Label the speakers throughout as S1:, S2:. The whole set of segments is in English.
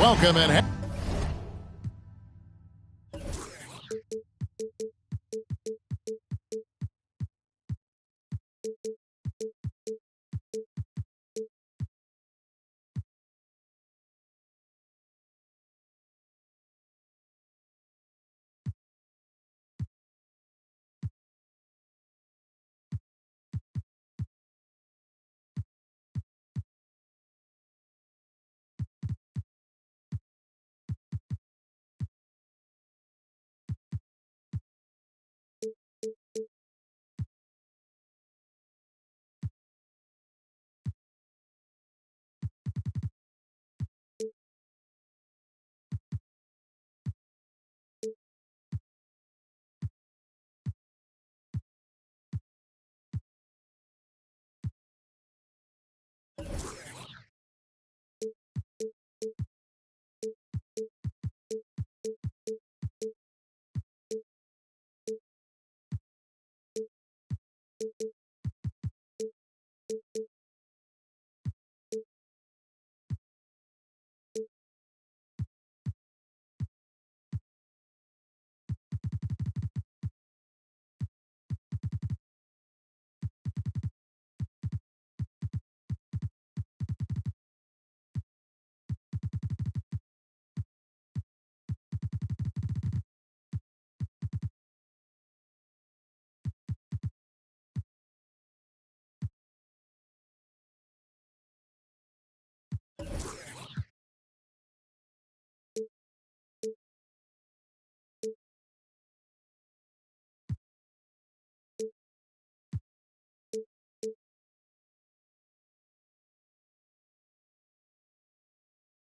S1: Welcome and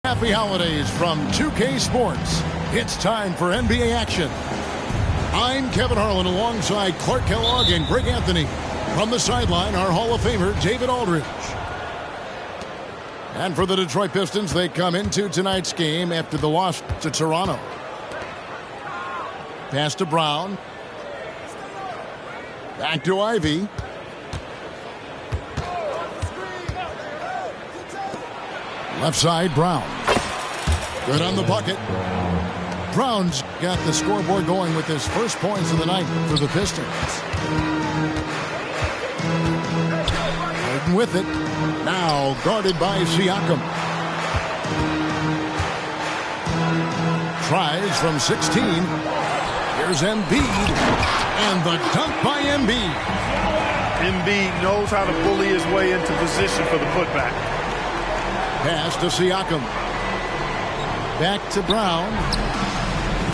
S1: happy holidays from 2K Sports. It's time for NBA action. I'm Kevin Harlan alongside Clark Kellogg and Greg Anthony. From the sideline, our Hall of Famer, David Aldridge. And for the Detroit Pistons, they come into tonight's game after the loss to Toronto. Pass to Brown. Back to Ivy. Left side, Brown. Good on the bucket. Brown's got the scoreboard going with his first points of the night for the Pistons. Harden with it. Now guarded by Siakam. Tries from 16. Here's Embiid. And the dunk by Embiid.
S2: Embiid knows how to bully his way into position for the putback.
S1: Pass to Siakam. Back to Brown.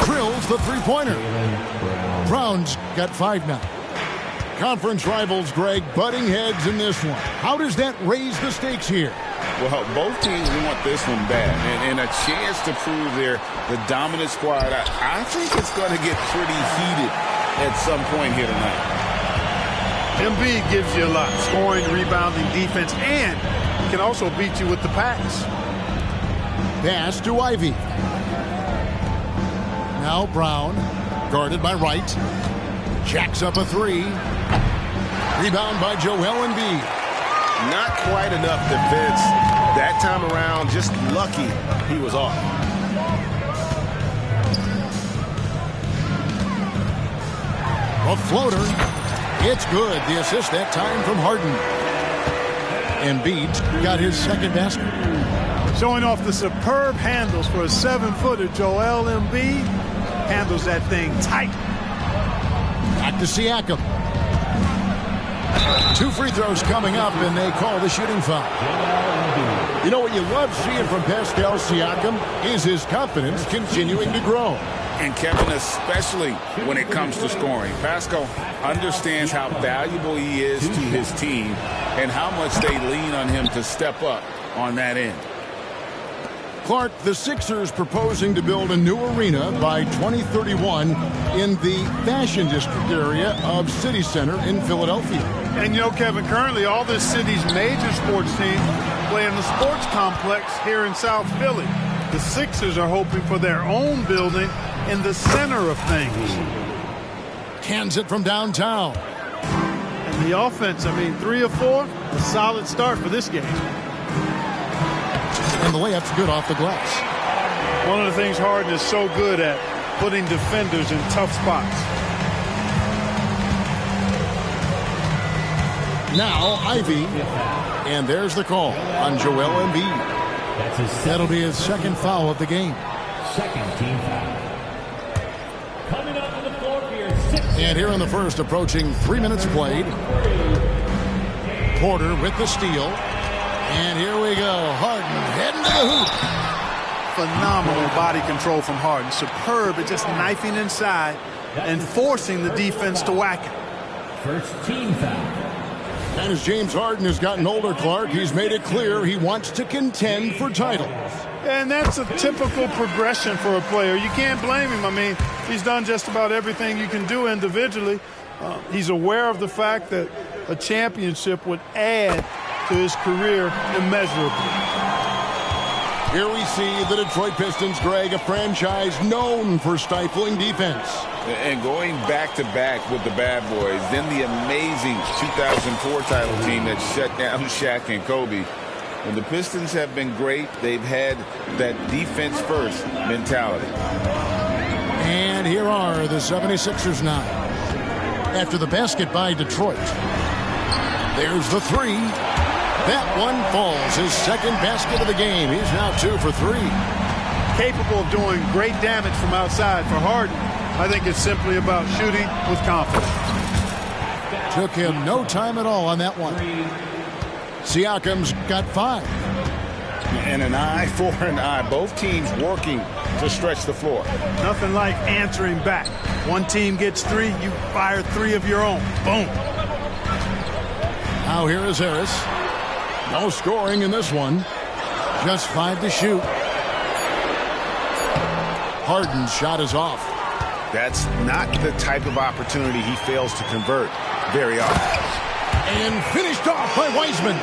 S1: Drills the three-pointer. Brown's got 5 now. Conference rivals, Greg, butting heads in this one. How does that raise the stakes here?
S3: Well, both teams want this one bad, and a chance to prove they're the dominant squad. I think it's going to get pretty heated at some point here tonight.
S2: Embiid gives you a lot. Scoring, rebounding, defense, and he can also beat you with the pass.
S1: Pass to Ivy. Now Brown, guarded by Wright. Jacks up a three. Rebound by Joel Embiid.
S3: Not quite enough defense that time around. Just lucky he was off.
S1: A floater. It's good. The assist that time from Harden. Embiid got his second basket.
S2: Showing off the superb handles for a 7-footer. Joel Embiid handles that thing tight.
S1: Back to Siakam. 2 free throws coming up, and they call the shooting foul. You know what you love seeing from Pascal Siakam is his confidence continuing to grow.
S3: And Kevin, especially when it comes to scoring. Pascal understands how valuable he is to his team and how much they lean on him to step up on that end.
S1: Clark, the Sixers proposing to build a new arena by 2031 in the Fashion District area of City Center in Philadelphia.
S2: And you know, Kevin, currently all this city's major sports teams play in the sports complex here in South Philly. The Sixers are hoping for their own building in the center of things.
S1: Cans it from downtown.
S2: And the offense, I mean, 3 of 4, a solid start for this game.
S1: And the layup's good off the glass.
S2: One of the things Harden is so good at, putting defenders in tough spots.
S1: Now Ivy, and there's the call on Joel Embiid. That'll be his second foul of the game.
S4: Second team foul. Coming up on the floor for your sixth.
S1: And here in the first, approaching 3 minutes played. Porter with the steal. And here we go. Harden heading to the hoop.
S2: Phenomenal body control from Harden. Superb at just knifing inside and forcing the defense to whack it.
S4: First team foul.
S1: And as James Harden has gotten older, Clark, he's made it clear he wants to contend for titles.
S2: And that's a typical progression for a player. You can't blame him. I mean, he's done just about everything you can do individually. He's aware of the fact that a championship would add to his career immeasurably.
S1: Here we see the Detroit Pistons, Greg, a franchise known for stifling defense.
S3: And going back-to-back with the bad boys, then the amazing 2004 title team that shut down Shaq and Kobe. When the Pistons have been great, they've had that defense-first mentality.
S1: And here are the 76ers now. After the basket by Detroit. There's the three. That one falls. His second basket of the game. He's now 2 for 3.
S2: Capable of doing great damage from outside. For Harden, I think it's simply about shooting with confidence.
S1: Took him no time at all on that one. Siakam's got 5.
S3: And an eye for an eye. Both teams working to stretch the floor.
S2: Nothing like answering back. One team gets 3, you fire 3 of your own. Boom.
S1: Now here is Harris. No scoring in this one. Just 5 to shoot. Harden's shot is off.
S3: That's not the type of opportunity he fails to convert very often.
S1: And finished off by Wiseman.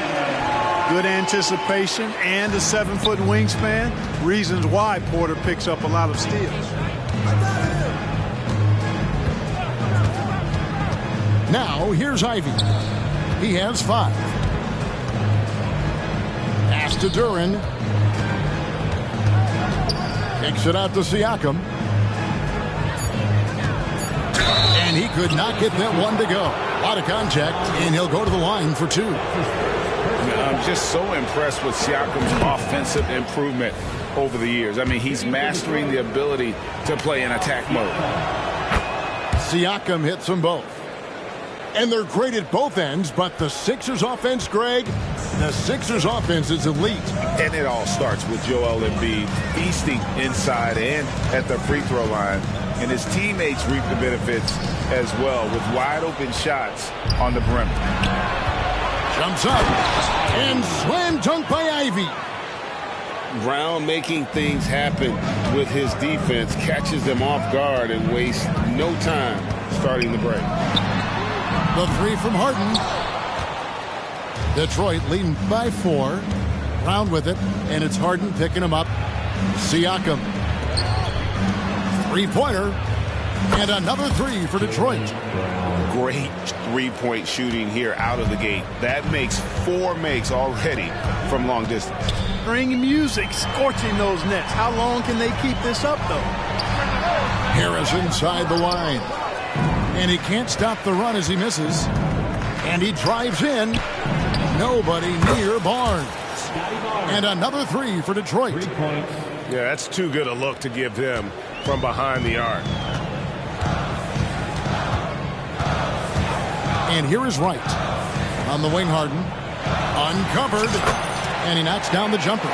S2: Good anticipation and a 7-foot wingspan. Reasons why Porter picks up a lot of steals.
S1: Now here's Ivy. He has 5. Pass to Duran. Kicks it out to Siakam. And he could not get that one to go. A lot of contact, and he'll go to the line for 2.
S3: I'm just so impressed with Siakam's offensive improvement over the years. I mean, he's mastering the ability to play in attack mode.
S1: Siakam hits them both. And they're great at both ends, but the Sixers offense, Greg, the Sixers offense is elite.
S3: And it all starts with Joel Embiid feasting inside and at the free throw line. And his teammates reap the benefits as well with wide open shots on the perimeter.
S1: Jumps up and slam dunk by Ivy.
S3: Brown making things happen with his defense, catches them off guard and wastes no time starting the break.
S1: The three from Harden. Detroit leading by 4. Brown with it, and it's Harden picking him up. Siakam. Three-pointer. And another 3 for Detroit.
S3: Great three-point shooting here out of the gate. That makes 4 makes already from long distance.
S2: String music scorching those nets. How long can they keep this up, though?
S1: Harris inside the line. And he can't stop the run as he misses. And he drives in. Nobody near Barnes. And another 3 for Detroit.
S5: Yeah, that's too good a look to give him from behind the arc.
S1: And here is Wright. On the wing, Harden. Uncovered. And he knocks down the jumper.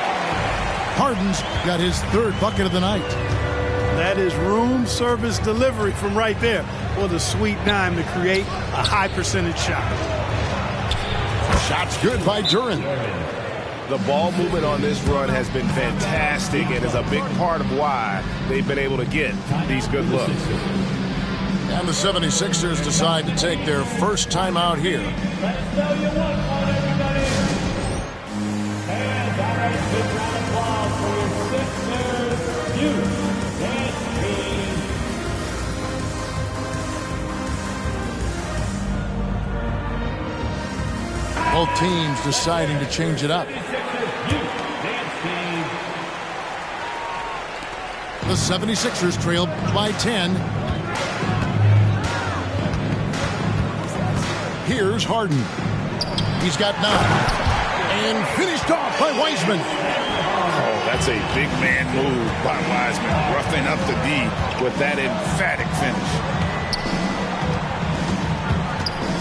S1: Harden's got his 3rd bucket of the night.
S2: That is room service delivery from right there. What a sweet dime to create a high percentage shot.
S1: Shot's good by Duren.
S5: The ball movement on this run has been fantastic and is a big part of why they've been able to get these good looks.
S1: And the 76ers decide to take their first time out here.
S4: Let's tell you what, everybody. And all right, big round of applause for your Sixers youth dance team.
S1: Both teams deciding to change it up. The 76ers trail by 10. Here's Harden. He's got 9. And finished off by Wiseman.
S3: Oh, that's a big man move by Wiseman, roughing up the D with that emphatic finish.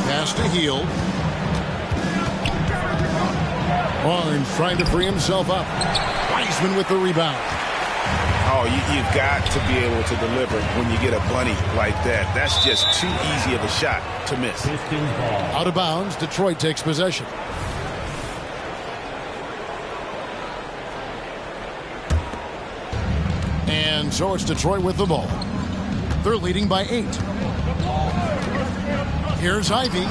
S1: Pass to Hield. Barnes trying to free himself up. Wiseman with the rebound.
S3: Oh, you've got to be able to deliver when you get a bunny like that. That's just too easy of a shot to miss.
S1: Out of bounds, Detroit takes possession. And so it's Detroit with the ball. They're leading by 8. Here's Ivy.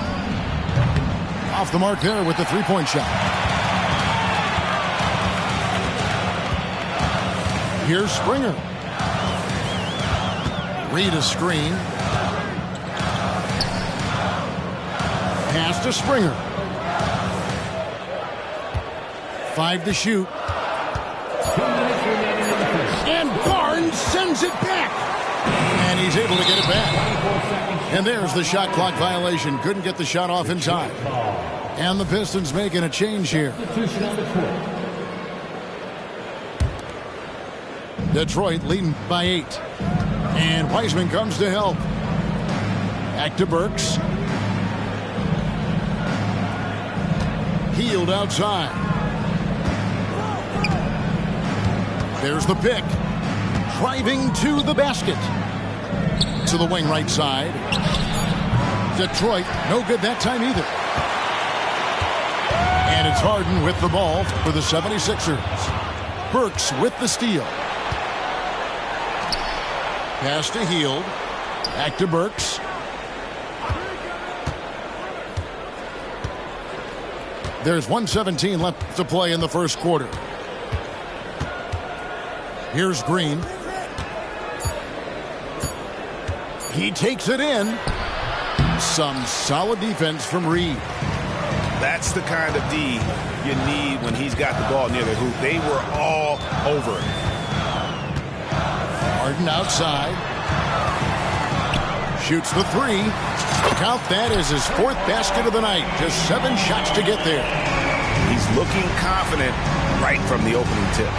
S1: Off the mark there with the three-point shot. Here's Springer. Reed a screen. Pass to Springer. 5 to shoot. And Barnes sends it back. And he's able to get it back. And there's the shot clock violation. Couldn't get the shot off in time. And the Pistons making a change here. Detroit leading by 8. And Wiseman comes to help. Back to Burks. Hield outside. There's the pick. Driving to the basket. To the wing right side. Detroit, no good that time either. And it's Harden with the ball for the 76ers. Burks with the steal. Pass to Hield. Back to Burks. There's 1:17 left to play in the first quarter. Here's Green. He takes it in. Some solid defense from Reed.
S3: That's the kind of D you need when he's got the ball near the hoop. They were all over it.
S1: Harden outside. Shoots the 3. Count that as his 4th basket of the night. Just 7 shots to get there.
S3: He's looking confident right from the opening tip.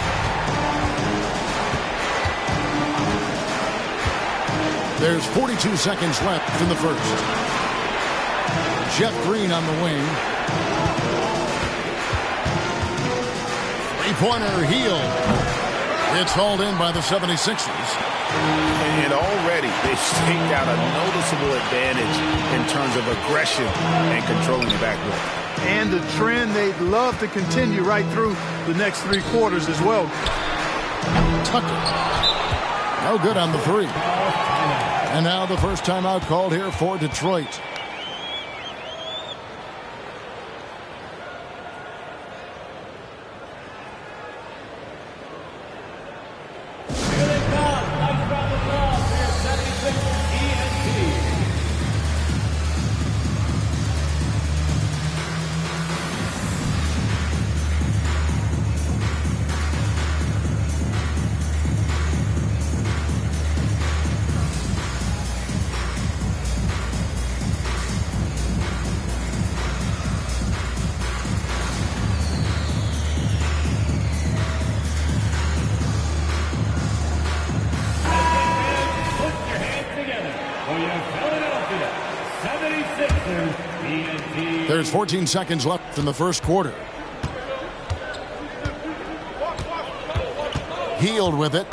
S1: There's 42 seconds left in the first. Jeff Green on the wing. Three-pointer, Hield. It's hauled in by the 76ers.
S3: And already they've staked out a noticeable advantage in terms of aggression and controlling the backcourt.
S2: And the trend they'd love to continue right through the next 3 quarters as well.
S1: Tucker. No good on the 3. And now the first timeout called here for Detroit. There's 14 seconds left in the first quarter. Healed with it.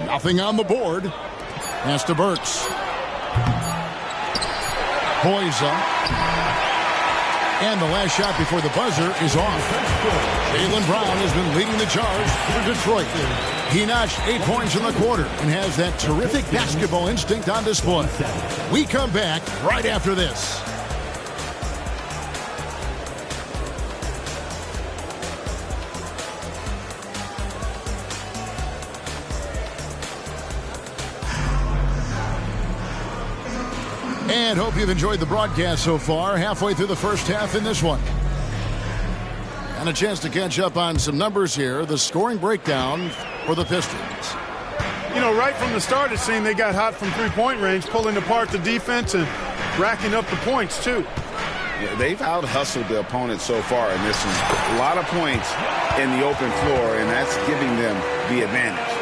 S1: Nothing on the board. Pass to Burks. Boyza. And the last shot before the buzzer is off. Jaylen Brown has been leading the charge for Detroit. He notched 8 points in the quarter and has that terrific basketball instinct on display. We come back right after this. And hope you've enjoyed the broadcast so far. Halfway through the first half in this one. And a chance to catch up on some numbers here. The scoring breakdown for the Pistons.
S2: You know, right from the start, it seemed they got hot from three-point range, pulling apart the defense and racking up the points, too.
S3: Yeah, they've out-hustled the opponent so far in this one. A lot of points in the open floor, and that's giving them the advantage.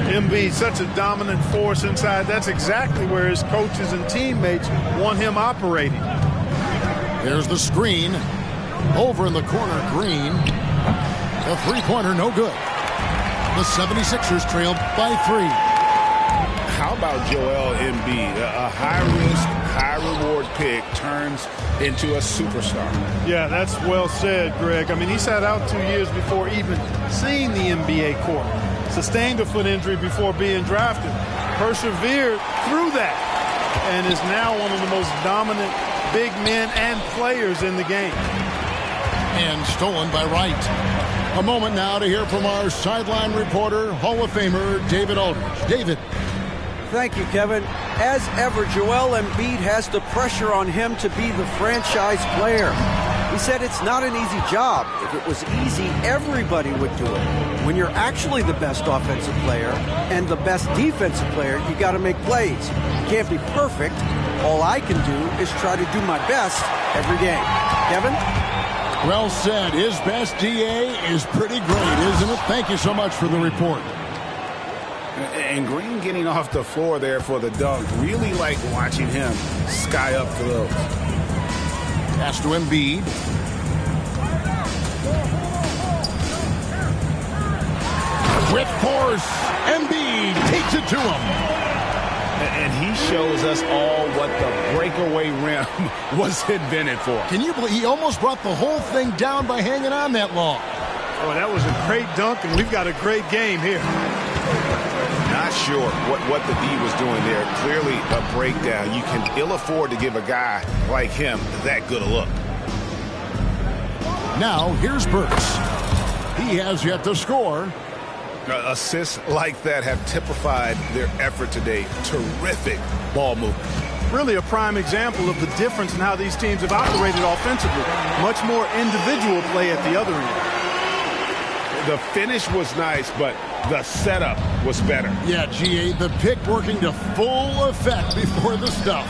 S2: Embiid, such a dominant force inside. That's exactly where his coaches and teammates want him operating.
S1: There's the screen. Over in the corner, Green. The three-pointer, no good. The 76ers trailed by 3.
S3: How about Joel Embiid? A high-risk, high-reward pick turns into a superstar.
S2: Yeah, that's well said, Greg. I mean, he sat out 2 years before even seeing the NBA court. Sustained a foot injury before being drafted. Persevered through that and is now one of the most dominant big men and players in the game.
S1: And stolen by Wright. A moment now to hear from our sideline reporter, Hall of Famer David Aldridge. David.
S6: Thank you, Kevin. As ever, Joel Embiid has the pressure on him to be the franchise player. He said it's not an easy job. If it was easy, everybody would do it. When you're actually the best offensive player and the best defensive player, you got to make plays. You can't be perfect. All I can do is try to do my best every game. Kevin?
S1: Well said. His best DA is pretty great, isn't it? Thank you so much for the report.
S3: And Green getting off the floor there for the dunk. Really like watching him sky up for those.
S1: Pass to Embiid. With force, Embiid takes it to him.
S3: And he shows us all what the breakaway rim was invented for.
S1: Can you believe he almost brought the whole thing down by hanging on that long?
S2: Oh, that was a great dunk, and we've got a great game here.
S3: Not sure what the D was doing there. Clearly a breakdown. You can ill afford to give a guy like him that good a look.
S1: Now, here's Burks. He has yet to score.
S3: Assists like that have typified their effort today. Terrific ball movement.
S2: Really a prime example of the difference in how these teams have operated offensively. Much more individual play at the other end.
S3: The finish was nice, but the setup was better.
S1: Yeah, GA, the pick working to full effect before the stuff.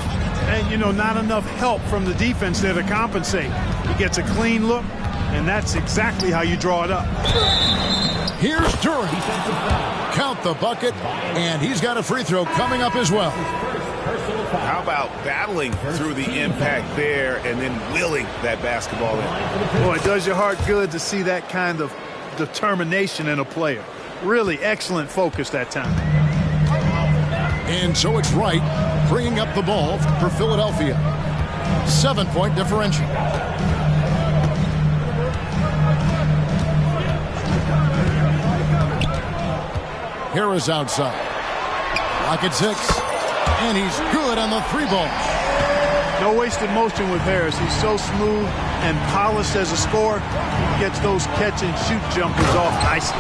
S2: And, you know, not enough help from the defense there to compensate. He gets a clean look, and that's exactly how you draw it up.
S1: Here's Durant. Count the bucket, and he's got a free throw coming up as well.
S3: How about battling through the impact there and then willing that basketball in?
S2: Boy, it does your heart good to see that kind of determination in a player. Really excellent focus that time.
S1: And so it's Wright bringing up the ball for Philadelphia. 7-point differential. Harris outside. Rocket 6. And he's good on the 3-ball.
S2: No wasted motion with Harris. He's so smooth and polished as a scorer. He gets those catch-and-shoot jumpers off nicely.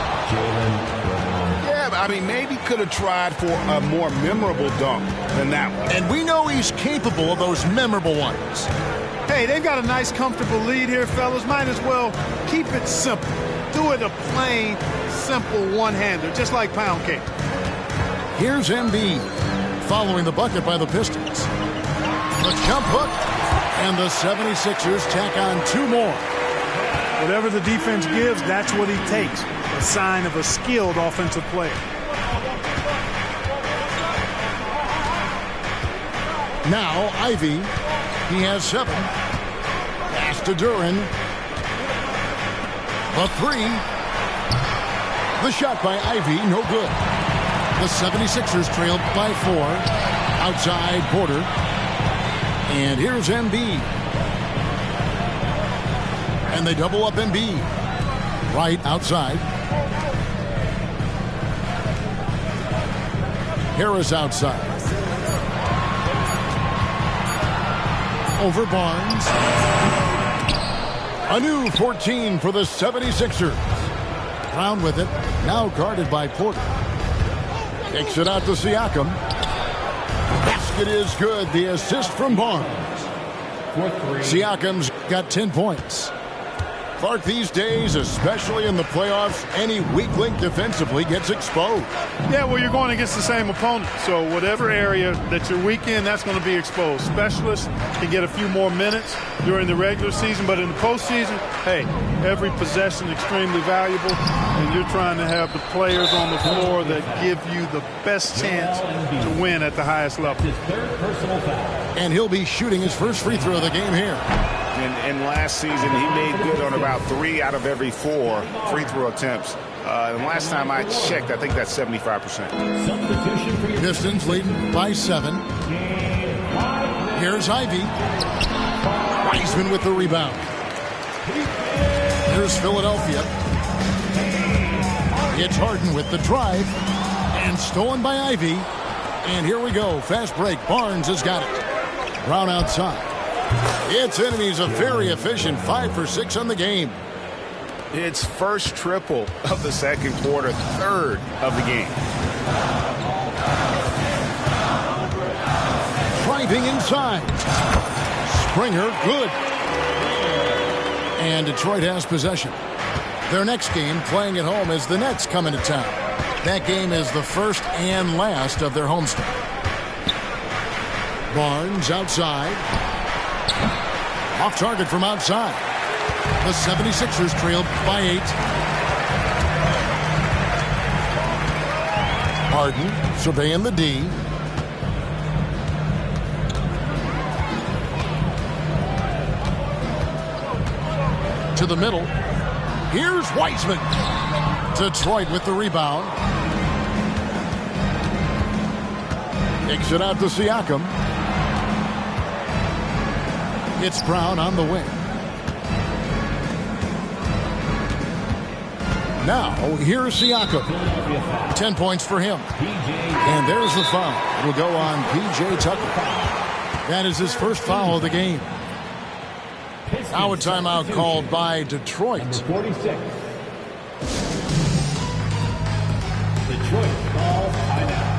S3: Yeah, I mean, maybe could have tried for a more memorable dunk than that one.
S1: And we know he's capable of those memorable ones.
S2: Hey, they've got a nice, comfortable lead here, fellas. Might as well keep it simple. Do it a plain, simple one-hander, just like pound cake.
S1: Here's Embiid following the bucket by the Pistons. The jump hook, and the 76ers tack on 2 more.
S2: Whatever the defense gives, that's what he takes. A sign of a skilled offensive player.
S1: Now Ivy He has 7. Pass to Duran. The 3. The shot by Ivy, no good. The 76ers trailed by 4. Outside Porter. And here's Embiid. And they double up Embiid. Right outside. Harris outside. Over Barnes. A new 14 for the 76ers. Brown with it. Now guarded by Porter. Kicks it out to Siakam. Basket is good. The assist from Barnes. Siakam's got 10 points. Clark, these days, especially in the playoffs, any weak link defensively gets exposed.
S2: Yeah, well, you're going against the same opponent. So whatever area that you're weak in, that's going to be exposed. Specialists can get a few more minutes during the regular season, but in the postseason, hey, every possession extremely valuable, and you're trying to have the players on the floor that give you the best chance to win at the highest level.
S1: And he'll be shooting his first free throw of the game here.
S5: And last season, he made good on about 3 out of every 4 free throw attempts. And last time I checked, I think that's 75%.
S1: Pistons leading by 7. Here's Ivy. Wiseman with the rebound. Here's Philadelphia. It's Harden with the drive. And stolen by Ivy. And here we go. Fast break. Barnes has got it. Brown outside. It's enemies a very efficient 5 for 6 on the game.
S5: It's first triple of the second quarter, 3rd of the game.
S1: Driving inside. Springer, good. And Detroit has possession. Their next game playing at home as the Nets come into town. That game is the first and last of their homestand. Barnes outside. Off target from outside. The 76ers trailed by 8. Harden surveying the D. To the middle. Here's Wiseman. Detroit with the rebound. Takes it out to Siakam. It's Brown on the wing. Now, here's Siakam. 10 points for him. And there's the foul. It'll go on P.J. Tucker. That is his first foul of the game. Now a timeout called by Detroit.
S4: Number 46. Detroit calls timeout.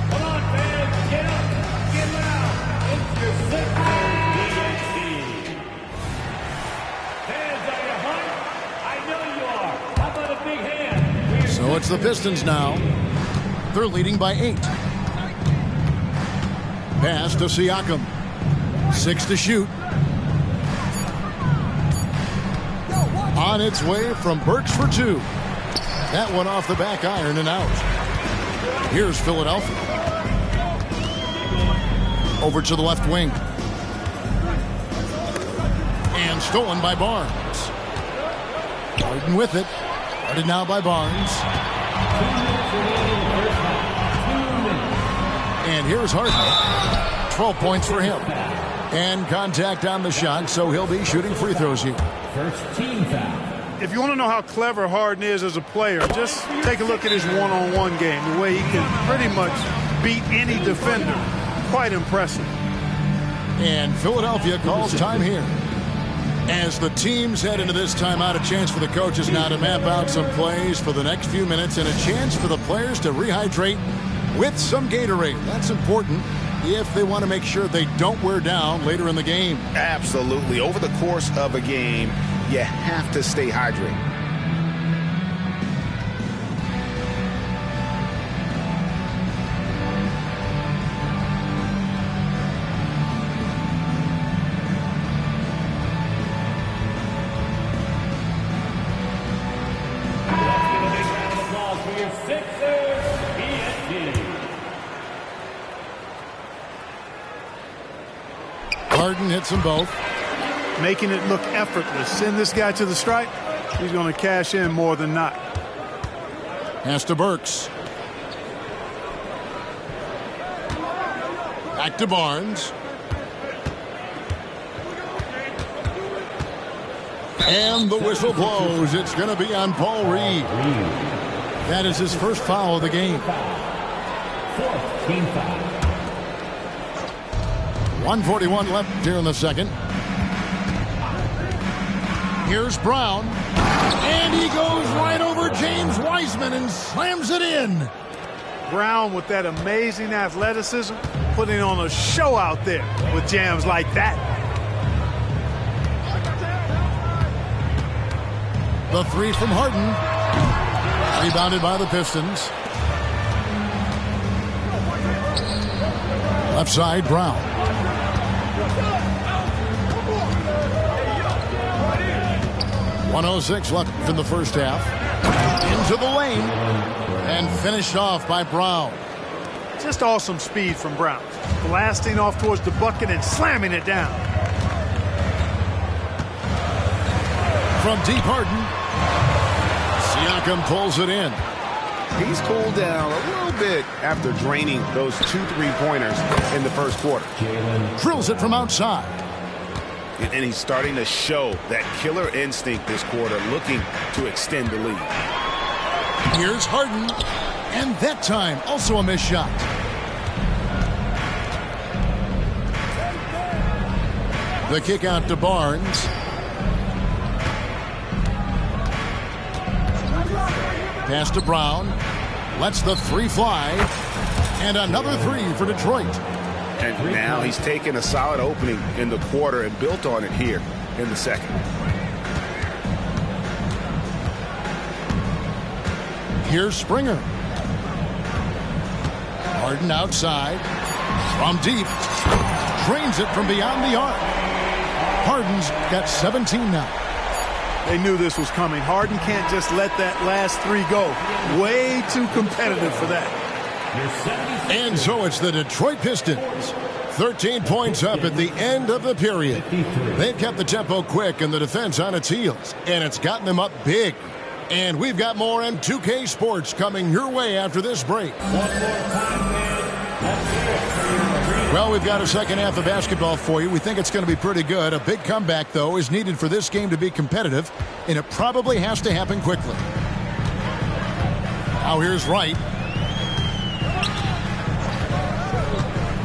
S4: Come on, fans, get up, get loud. It's your Sixers DET. Fans, are you hyped? I know you are. How about a big hand?
S1: So it's the Pistons now. They're leading by 8. Pass to Siakam. 6 to shoot. On its way from Burks for 2. That one off the back iron and out. Here's Philadelphia. Over to the left wing. And stolen by Barnes. Harden with it. Guarded now by Barnes. And here's Harden. 12 points for him. And contact on the shot, so he'll be shooting free throws here.
S4: First team foul.
S2: If you want to know how clever Harden is as a player, just take a look at his one-on-one game, the way he can pretty much beat any defender. Quite impressive.
S1: And Philadelphia calls time here. As the teams head into this timeout, a chance for the coaches now to map out some plays for the next few minutes and a chance for the players to rehydrate with some Gatorade. That's important if they want to make sure they don't wear down later in the game.
S5: Absolutely. Over the course of a game, you have to stay hydrated.
S1: Harden hits them both.
S2: Making it look effortless. Send this guy to the stripe. He's going to cash in more than not.
S1: Pass to Burks. Back to Barnes. And the whistle blows. It's going to be on Paul Reed. That is his first foul of the game. 1:41 left here in the second. Here's Brown. And he goes right over James Wiseman and slams it in.
S2: Brown with that amazing athleticism, putting on a show out there with jams like that.
S1: The three from Harden. Rebounded by the Pistons. Left side, Brown. .106 left in the first half. Into the lane. And finished off by Brown.
S2: Just awesome speed from Brown. Blasting off towards the bucket and slamming it down.
S1: From deep, Harden. Siakam pulls it in.
S5: He's cooled down a little bit after draining those 2 3-pointers in the first quarter.
S1: Drills it from outside.
S5: And he's starting to show that killer instinct this quarter, looking to extend the lead.
S1: Here's Harden. And that time, also a missed shot. The kick out to Barnes. Pass to Brown. Lets the three fly. And another three for Detroit.
S5: And now he's taken a solid opening in the quarter and built on it here in the second.
S1: Here's Springer. Harden outside. From deep. Drains it from beyond the arc. Harden's got 17 now.
S2: They knew this was coming. Harden can't just let that last three go. Way too competitive for that.
S1: And so it's the Detroit Pistons. 13 points up at the end of the period. They've kept the tempo quick and the defense on its heels. And it's gotten them up big. And we've got more on 2K Sports coming your way after this break. Well, we've got a second half of basketball for you. We think it's going to be pretty good. A big comeback, though, is needed for this game to be competitive, and it probably has to happen quickly. Now here's Wright.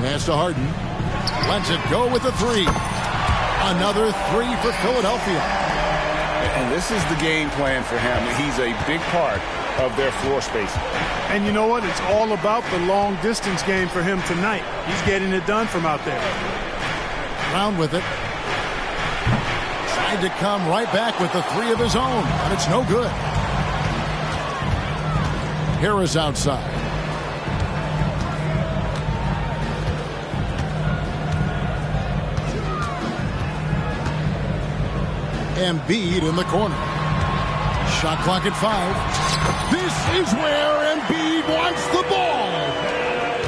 S1: Pass to Harden. Lets it go with a three. Another three for Philadelphia.
S3: And this is the game plan for him. He's a big part of their floor spacing.
S2: And you know what? It's all about the long distance game for him tonight. He's getting it done from out there.
S1: Brown with it. Tried to come right back with the three of his own, but it's no good. Harris outside. Embiid in the corner. Shot clock at 5. This is where Embiid wants the ball.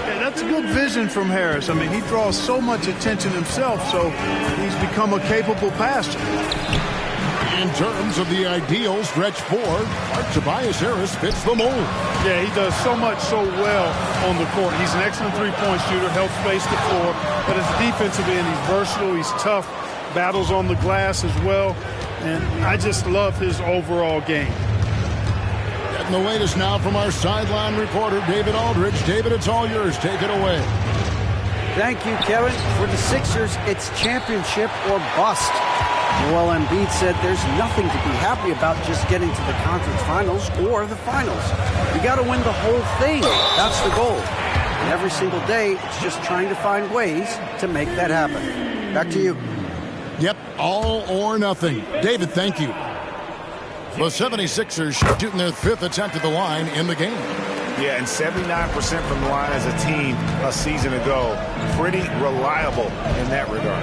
S2: Yeah, that's good vision from Harris. I mean, he draws so much attention himself, so he's become a capable passer.
S1: In terms of the ideal stretch four, Tobias Harris fits the mold.
S2: Yeah, he does so much so well on the court. He's an excellent three-point shooter, helps space the floor. But as a defensive end, he's versatile, he's tough, battles on the glass as well. And I just love his overall game.
S1: Getting the latest now from our sideline reporter, David Aldridge. David, it's all yours. Take it away.
S6: Thank you, Kevin. For the Sixers, it's championship or bust. Joel Embiid said there's nothing to be happy about just getting to the conference finals or the finals. You got to win the whole thing. That's the goal. And every single day, it's just trying to find ways to make that happen. Back to you.
S1: Yep, all or nothing. David, thank you. The 76ers shooting their 5th attempt at the line in the game.
S5: Yeah, and 79% from the line as a team a season ago. Pretty reliable in that regard.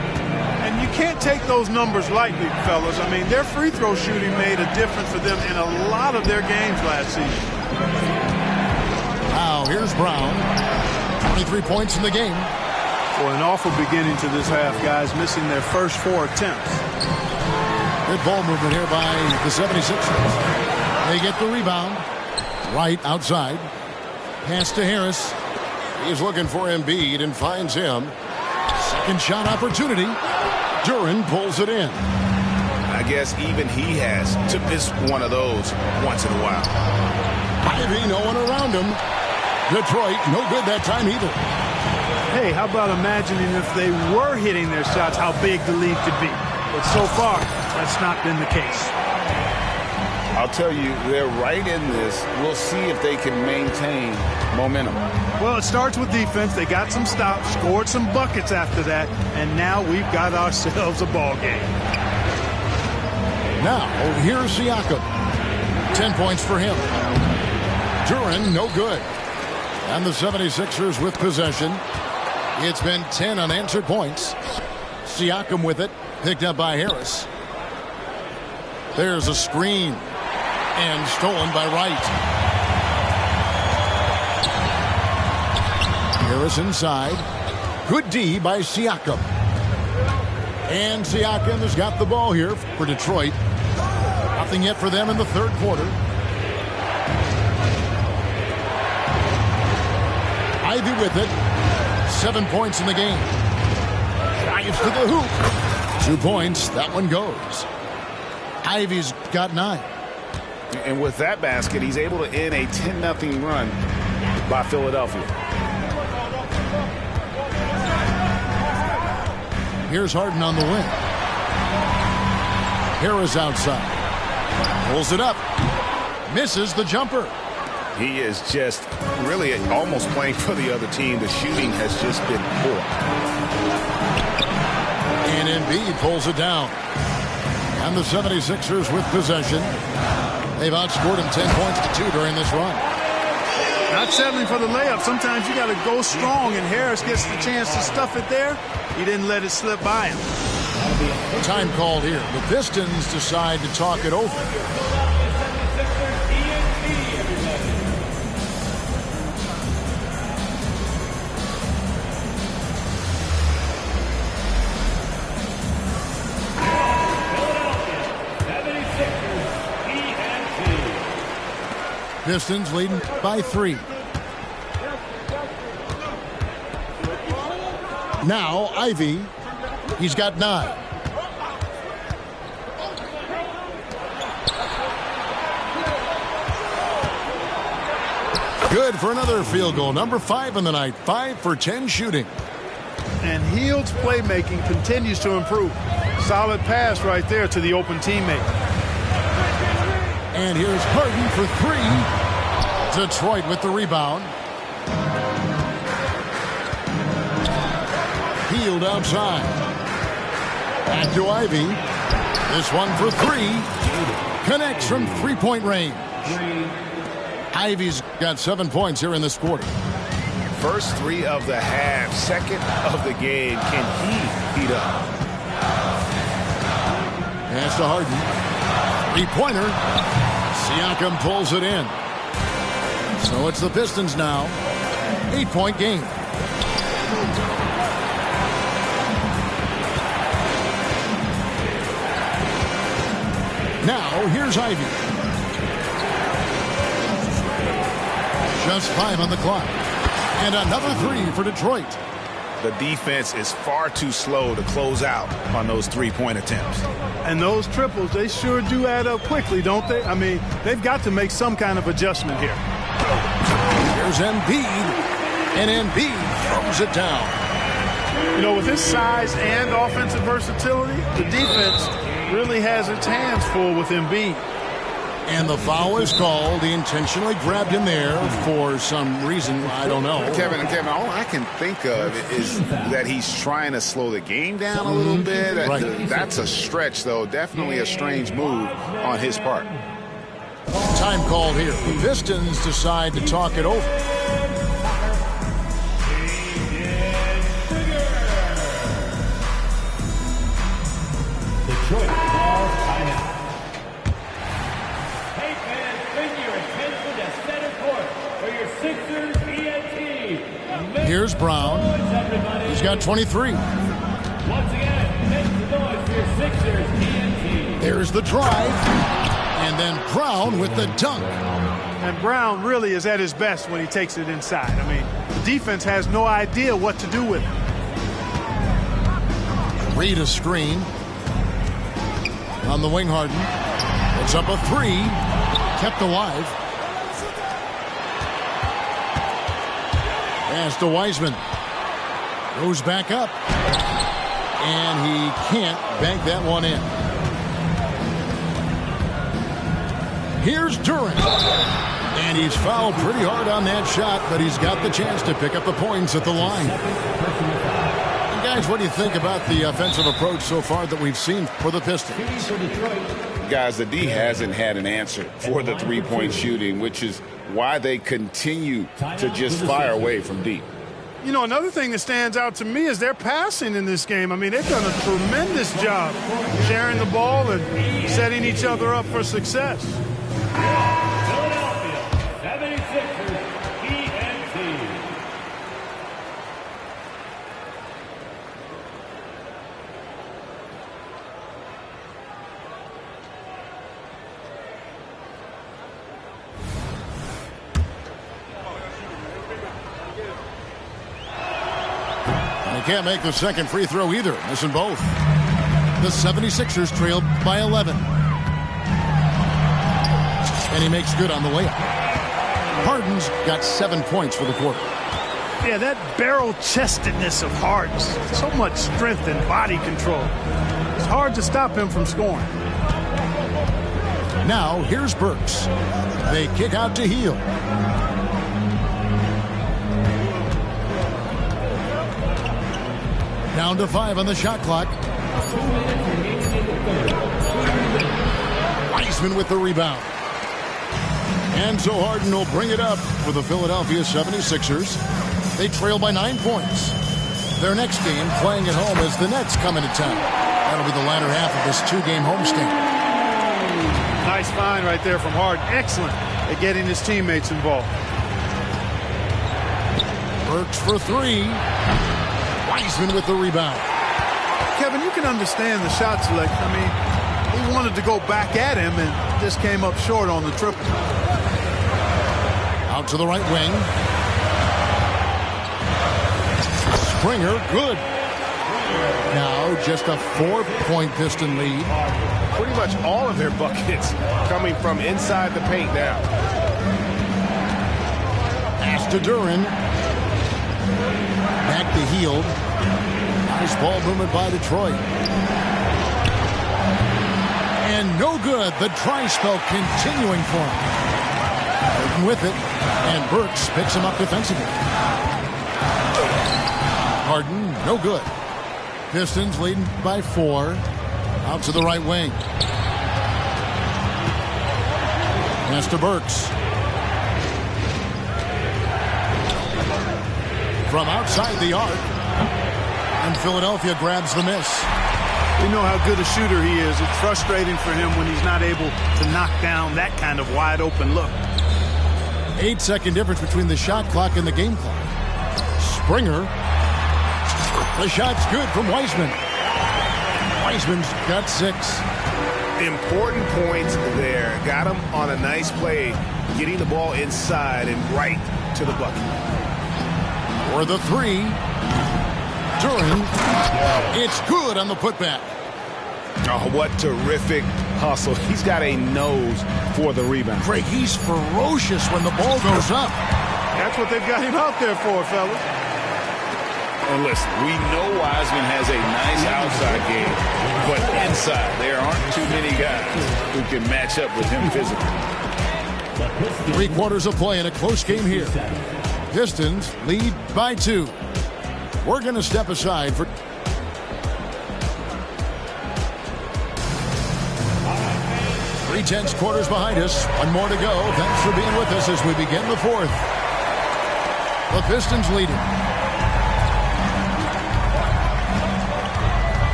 S2: And you can't take those numbers lightly, fellas. I mean, their free throw shooting made a difference for them in a lot of their games last season.
S1: Now, here's Brown. 23 points in the game.
S2: Well, an awful beginning to this half, guys, missing their first 4 attempts.
S1: Good ball movement here by the 76ers. They get the rebound. Right outside. Pass to Harris. He's looking for Embiid and finds him. Second shot opportunity. Duran pulls it in.
S5: I guess even he has to miss one of those once in a while.
S1: Ivy, no one around him. Detroit, no good that time either.
S2: Hey, how about imagining if they were hitting their shots, how big the lead could be. But so far, that's not been the case.
S3: I'll tell you, they're right in this. We'll see if they can maintain momentum.
S2: Well, it starts with defense. They got some stops, scored some buckets after that, and now we've got ourselves a ball game.
S1: Now, here's Siakam. 10 points for him. Duran, no good. And the 76ers with possession. It's been 10 unanswered points. Siakam with it, picked up by Harris. There's a screen. And stolen by Wright. Harris inside. Good D by Siakam. And Siakam has got the ball here for Detroit. Nothing yet for them in the third quarter. Ivy with it. 7 points in the game. Drives to the hoop. 2 points. That one goes. Ivy's got 9.
S5: And with that basket, he's able to end a 10-0 run by Philadelphia.
S1: Here's Harden on the wing. Harris outside. Pulls it up. Misses the jumper.
S5: He is just really almost playing for the other team. The shooting has just been poor.
S1: And Embiid pulls it down. And the 76ers with possession. They've outscored him 10 points to 2 during this run.
S2: Not settling for the layup. Sometimes you got to go strong, and Harris gets the chance to stuff it there. He didn't let it slip by him.
S1: Time called here. The Pistons decide to talk it over. Pistons leading by 3. Now Ivy. He's got 9. Good for another field goal. Number 5 in the night. 5 for 10 shooting.
S2: And Hield's playmaking continues to improve. Solid pass right there to the open teammate.
S1: And here's Harden for 3. Detroit with the rebound. Hield outside. Back to Ivy. This one for 3. Connects from 3-point range. Ivy's got 7 points here in this quarter.
S5: First 3 of the half, second of the game. Can he heat up?
S1: Pass to Harden. 3-pointer. Siakam pulls it in. So it's the Pistons now. 8-point game. Now here's Ivy. Just 5 on the clock. And another 3 for Detroit.
S5: The defense is far too slow to close out on those 3-point attempts.
S2: And those triples, they sure do add up quickly, don't they? I mean, they've got to make some kind of adjustment here.
S1: Here's Embiid. And Embiid throws it down.
S2: You know, with his size and offensive versatility, the defense really has its hands full with Embiid.
S1: And the foul is called. He intentionally grabbed him there for some reason. I don't know.
S5: Kevin, all I can think of is that he's trying to slow the game down a little bit.
S1: Right.
S5: That's a stretch, though. Definitely a strange move on his part.
S1: Time called here. The Pistons decide to talk it over.
S4: Detroit calls timeout. Hey fans, bring your attention to center court for your Sixers ENT.
S1: Here's Brown. He's He's got 23.
S4: Once again, make some noise for your Sixers TNT.
S1: There's the drive. And then Brown with the dunk.
S2: And Brown really is at his best when he takes it inside. I mean, the defense has no idea what to do with it.
S1: Reed a screen. On the wing, Harden. It's up a three. Kept alive. Pass to Wiseman. Goes back up. And he can't bank that one in. Here's Durant. And he's fouled pretty hard on that shot, but he's got the chance to pick up the points at the line. And guys, what do you think about the offensive approach so far that we've seen for the Pistons?
S3: Guys, the D hasn't had an answer for the three-point shooting, which is why they continue to just fire away from deep.
S2: You know, another thing that stands out to me is their passing in this game. I mean, they've done a tremendous job sharing the ball and setting each other up for success.
S4: Philadelphia 76ers TNT.
S1: He can't make the second free throw either. Missing both. The 76ers trailed by 11. And he makes good on the layup. Harden's got 7 points for the quarter.
S2: Yeah, that barrel-chestedness of Harden. So much strength and body control. It's hard to stop him from scoring.
S1: Now, here's Burks. They kick out to Heel. Down to 5 on the shot clock. Wiseman with the rebound. And so Harden will bring it up for the Philadelphia 76ers. They trail by 9 points. Their next game, playing at home, as the Nets come into town. That'll be the latter half of this 2-game homestand.
S2: Nice find right there from Harden. Excellent at getting his teammates involved.
S1: Burks for 3. Wiseman with the rebound.
S2: Kevin, you can understand the shot selection. I mean, he wanted to go back at him and just came up short on the triple.
S1: Out to the right wing. Springer, good. Now just a 4-point Piston lead.
S5: Pretty much all of their buckets coming from inside the paint now.
S1: Pass to Duran. Back to Hield. Nice ball movement by Detroit. And no good. The dry spell continuing for him. Harden with it. And Burks picks him up defensively. Harden, no good. Pistons leading by 4. Out to the right wing. Pass to Burks. From outside the arc. And Philadelphia grabs the miss.
S2: We know how good a shooter he is. It's frustrating for him when he's not able to knock down that kind of wide open look.
S1: 8-second difference between the shot clock and the game clock. Springer. The shot's good from Wiseman. Wiseman's got 6.
S5: Important points there. Got him on a nice play, getting the ball inside and right to the bucket.
S1: For the 3. Duran. It's good on the putback.
S5: Oh, what terrific hustle. He's got a nose for the rebound.
S1: Craig, he's ferocious when the ball goes up.
S2: That's what they've got him out there for, fellas.
S3: And listen, we know Wiseman has a nice outside game, but inside, there aren't too many guys who can match up with him physically.
S1: 3 quarters of play in a close game here. Pistons lead by 2. We're going to step aside for 3/10 quarters behind us. 1 more to go. Thanks for being with us as we begin the 4th. The Pistons leading.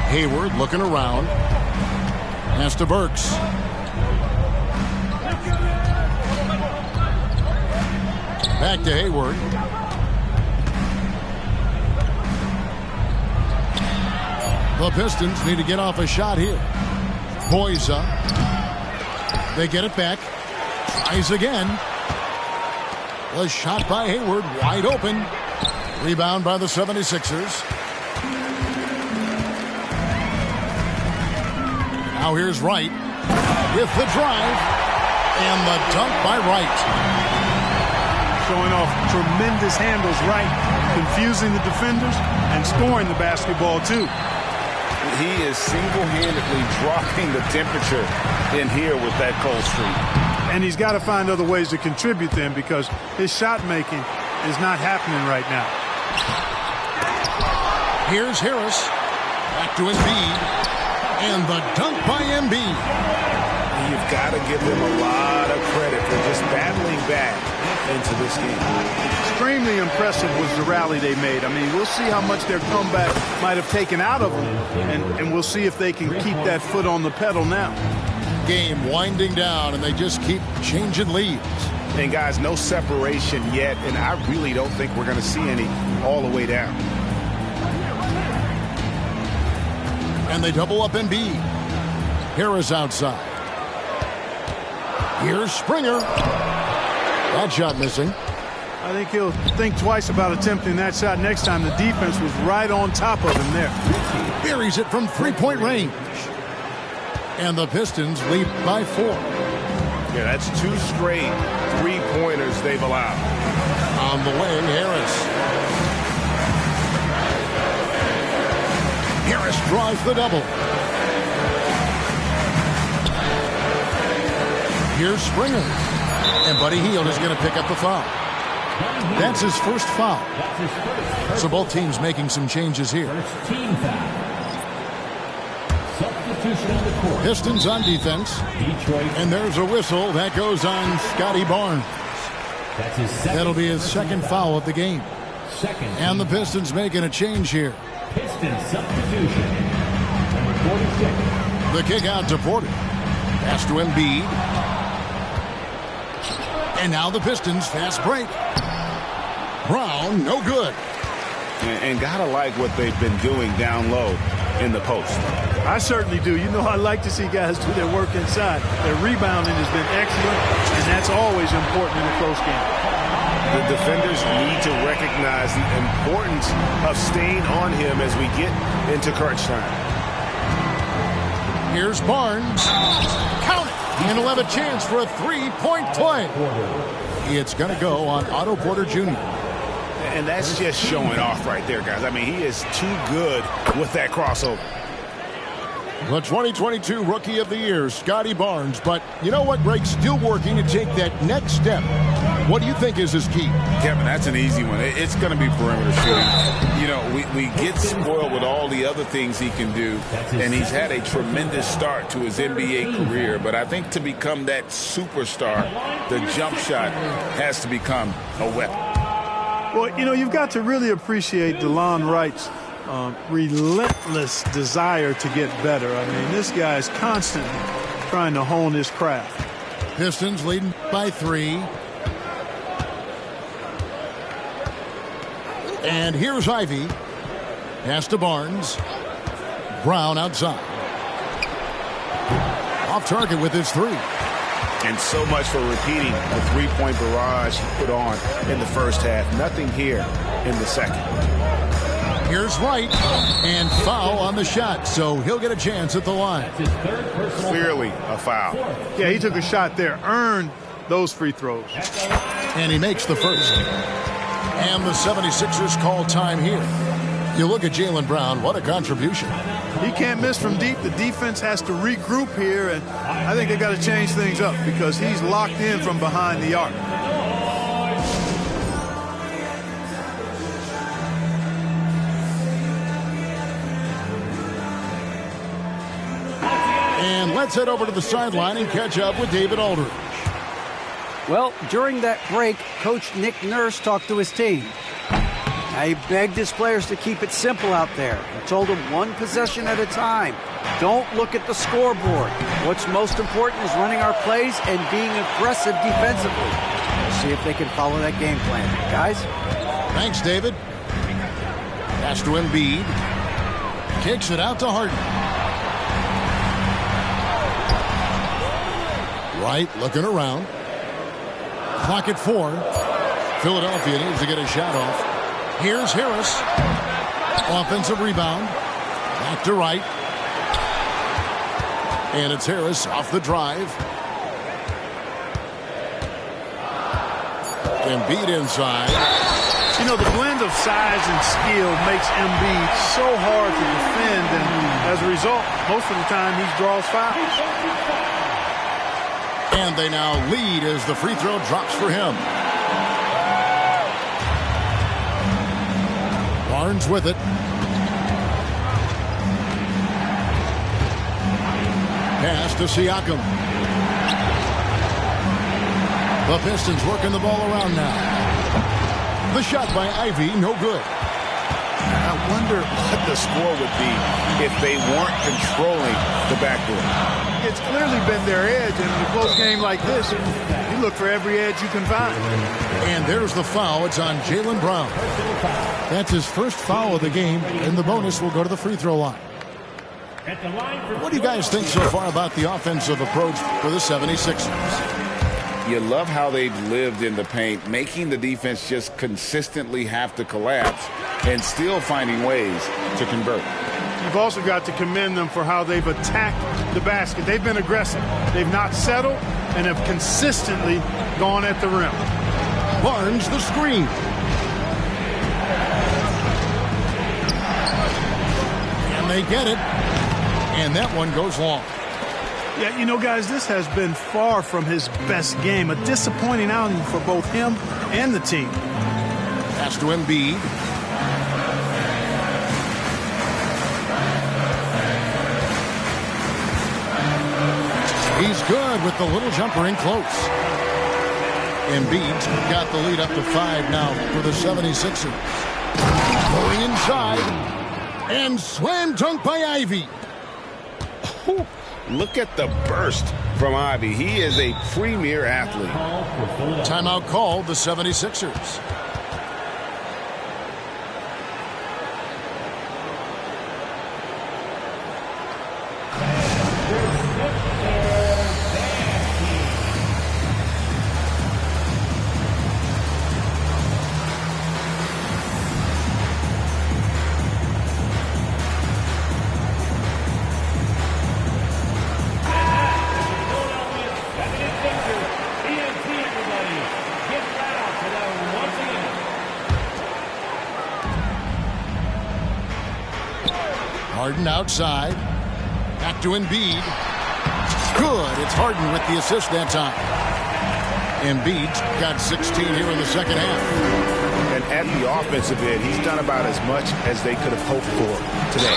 S1: Hayward looking around. Pass to Burks. Back to Hayward. The Pistons need to get off a shot here. Boyza. They get it back. Tries again. The shot by Hayward, wide open. Rebound by the 76ers. Now here's Wright with the drive. And the dunk by Wright.
S2: Showing off tremendous handles, Wright. Confusing the defenders and scoring the basketball, too.
S3: He is single-handedly dropping the temperature in here with that cold streak.
S2: And he's got to find other ways to contribute then, because his shot making is not happening right now.
S1: Here's Harris. Back to Embiid. And the dunk by Embiid.
S5: You've got to give them a lot of credit for just battling back into this game.
S2: Extremely impressive was the rally they made. I mean, we'll see how much their comeback might have taken out of them, and we'll see if they can keep that foot on the pedal now.
S1: Game winding down, and they just keep changing leads.
S5: And, guys, no separation yet, and I really don't think we're going to see any all the way down.
S1: And they double up Embiid. Harris outside. Here's Springer. That shot missing.
S2: I think he'll think twice about attempting that shot next time. The defense was right on top of him there.
S1: Buries it from three-point range. And the Pistons lead by 4.
S5: Yeah, that's 2 straight three-pointers they've allowed.
S1: On the way, Harris. Harris draws the double. Here's Springer. And Buddy Hield is going to pick up the foul. That's his first foul. So both teams making some changes here. Pistons on defense. And there's a whistle that goes on Scotty Barnes. That'll be his second foul of the game. And the Pistons making a change here.
S4: Pistons substitution. Number 46.
S1: The kick out to Porter. Pass to Embiid. And now the Pistons fast break. Brown, no good.
S5: And gotta like what they've been doing down low in the post.
S2: I certainly do. You know, I like to see guys do their work inside. Their rebounding has been excellent, and that's always important in a close game.
S5: The defenders need to recognize the importance of staying on him as we get into crunch time.
S1: Here's Barnes. Count it. And he'll have a chance for a three-point play. It's going to go on Otto Porter Jr.
S5: And that's just showing off right there, guys. I mean, he is too good with that crossover.
S1: The 2022 Rookie of the Year, Scotty Barnes. But you know what, Greg? Still working to take that next step. What do you think is his key?
S3: Kevin, that's an easy one. It's going to be perimeter shooting. You know, we get spoiled with all the other things he can do, and he's had a tremendous start to his NBA career. But I think to become that superstar, the jump shot has to become a weapon.
S2: Well, you know, you've got to really appreciate DeLon Wright's relentless desire to get better. I mean, this guy is constantly trying to hone his craft.
S1: Pistons leading by 3. And here's Ivy. Pass to Barnes. Brown outside. Off target with his 3.
S5: And so much for repeating the three-point barrage he put on in the first half. Nothing here in the second.
S1: Here's Wright. And foul on the shot, so he'll get a chance at the line.
S5: Clearly a foul.
S2: Yeah, he took a shot there, earned those free throws.
S1: And he makes the first. And the 76ers call time here. You look at Jaylen Brown, what a contribution.
S2: He can't miss from deep. The defense has to regroup here, and I think they got to change things up because he's locked in from behind the arc.
S1: And let's head over to the sideline and catch up with David Aldridge.
S6: Well, during that break, Coach Nick Nurse talked to his team. He begged his players to keep it simple out there. He told them one possession at a time. Don't look at the scoreboard. What's most important is running our plays and being aggressive defensively. We'll see if they can follow that game plan. Guys?
S1: Thanks, David. Pass to Embiid. Kicks it out to Harden. Wright looking around. Clock at 4. Philadelphia needs to get a shot off. Here's Harris. Offensive rebound. Back to Wright. And it's Harris off the drive. Embiid inside.
S2: You know, the blend of size and skill makes Embiid so hard to defend, and as a result, most of the time he draws fouls.
S1: And they now lead as the free throw drops for him. Barnes with it. Pass to Siakam. The Pistons working the ball around now. The shot by Ivy, no good.
S5: I wonder what the score would be if they weren't controlling the backcourt.
S2: It's clearly been their edge, and in a close game like this, you look for every edge you can find.
S1: And there's the foul. It's on Jaylen Brown. That's his first foul of the game, and the bonus will go to the free throw line. What do you guys think so far about the offensive approach for the 76ers?
S3: You love how they've lived in the paint, making the defense just consistently have to collapse and still finding ways to convert.
S2: You've also got to commend them for how they've attacked the basket. They've been aggressive. They've not settled and have consistently gone at the rim.
S1: Barnes the screen. And they get it. And that one goes long.
S2: Yeah, you know, guys, this has been far from his best game. A disappointing outing for both him and the team.
S1: Pass to Embiid. He's good with the little jumper in close. Embiid's got the lead up to 5 now for the 76ers. Going inside. And slam dunk by Ivy.
S5: Ooh, look at the burst from Ivy. He is a premier athlete.
S1: Timeout called the 76ers. Harden outside. Back to Embiid. Good. It's Harden with the assist that time. Embiid's got 16 here in the second half.
S5: And at the offensive end, he's done about as much as they could have hoped for today.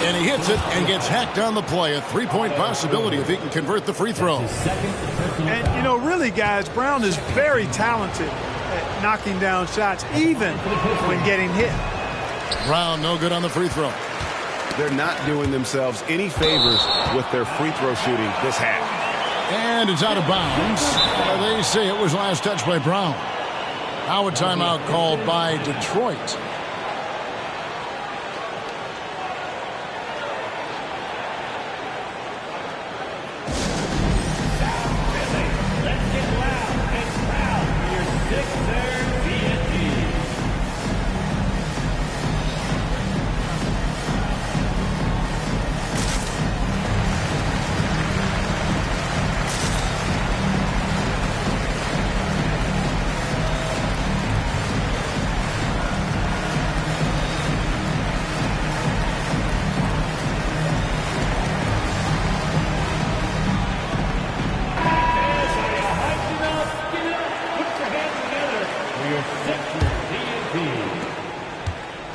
S1: And he hits it and gets hacked on the play. A three-point possibility if he can convert the free throw.
S2: And, you know, really, guys, Brown is very talented at knocking down shots, even when getting hit.
S1: Brown no good on the free throw.
S5: They're not doing themselves any favors with their free throw shooting this half.
S1: And it's out of bounds. They say it was last touched by Brown. Now a timeout called by Detroit.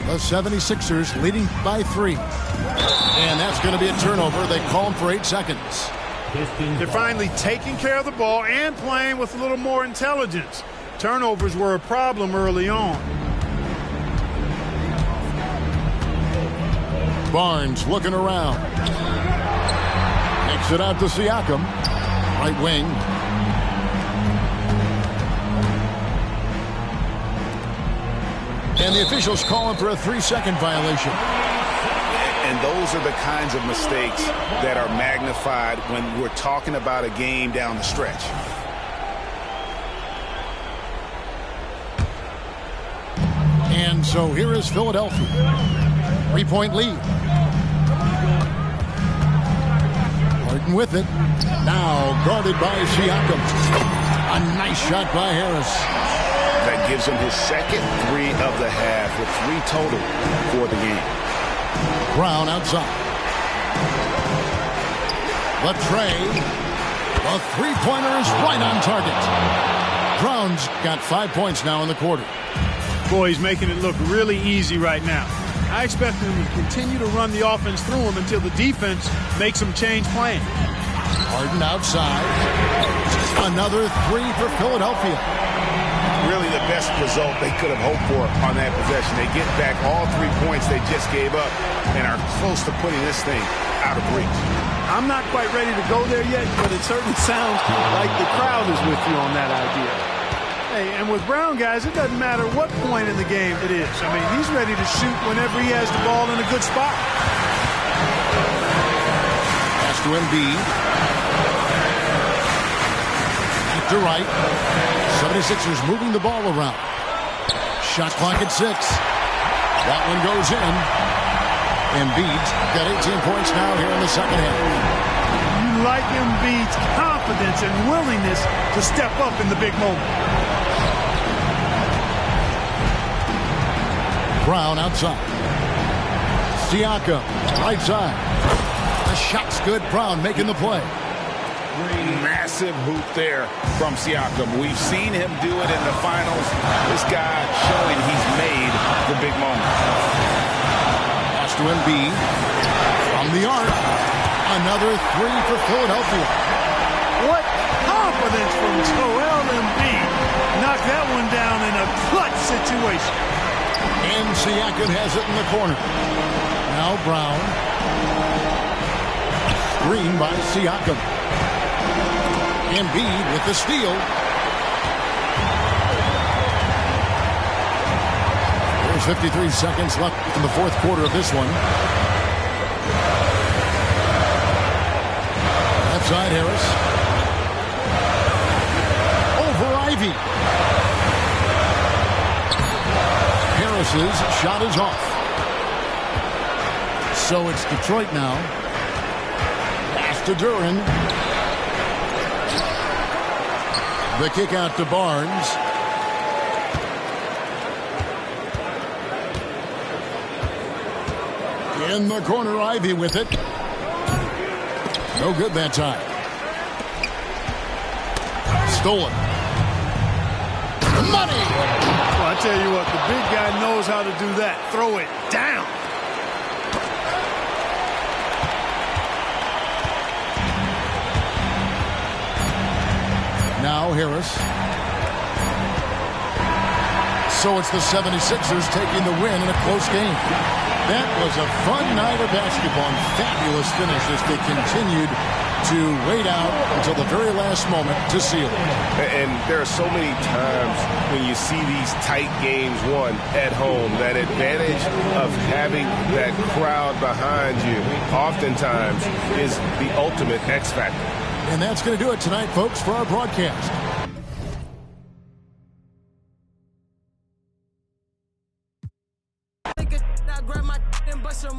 S1: The 76ers leading by 3. And that's going to be a turnover. They call him for 8 seconds.
S2: They're finally taking care of the ball and playing with a little more intelligence. Turnovers were a problem early on.
S1: Barnes looking around. Kicks it out to Siakam. Right wing. And the officials call him for a 3-second violation.
S5: And those are the kinds of mistakes that are magnified when we're talking about a game down the stretch.
S1: And so here is Philadelphia. 3-point lead. Harden with it. Now guarded by Siakam. A nice shot by Harris.
S5: That gives him his second 3 of the half with 3 total for the game.
S1: Brown outside. Latrey. The three-pointer is right on target. Brown's got 5 points now in the quarter.
S2: Boy, he's making it look really easy right now. I expect him to continue to run the offense through him until the defense makes him change plan.
S1: Harden outside. Another 3 for Philadelphia.
S5: Really the best result they could have hoped for on that possession. They get back all 3 points they just gave up and are close to putting this thing out of reach.
S2: I'm not quite ready to go there yet, but it certainly sounds like the crowd is with you on that idea. Hey, and with Brown, guys, it doesn't matter what point in the game it is. I mean, he's ready to shoot whenever he has the ball in a good spot.
S1: Pass to Embiid. Back to right. 76ers moving the ball around. Shot clock at 6. That one goes in. Embiid's got 18 points now here in the second half.
S2: You like Embiid's confidence and willingness to step up in the big moment.
S1: Brown outside. Siakam, right side. The shot's good. Brown making the play.
S3: Massive hoop there from Siakam. We've seen him do it in the finals. This guy showing he's made the big moment.
S1: Pass to Embiid. From the arc. Another 3 for Philadelphia.
S2: What confidence from Joel Embiid. Knocked that one down in a clutch situation.
S1: And Siakam has it in the corner. Now Brown. Screen by Siakam. Embiid with the steal. There's 53 seconds left in the fourth quarter of this one. Left side, Harris. Over Ivy. Harris's shot is off. So it's Detroit now. Pass to Duran. The kick out to Barnes. In the corner, Ivy with it. No good that time. Stolen. Money!
S2: Well, I tell you what, the big guy knows how to do that. Throw it down.
S1: Now Harris. So it's the 76ers taking the win in a close game. That was a fun night of basketball and fabulous finish as they continued to wait out until the very last moment to seal it.
S5: And there are so many times when you see these tight games won at home, that advantage of having that crowd behind you oftentimes is the ultimate X factor.
S1: And that's going to do it tonight, folks, for our broadcast.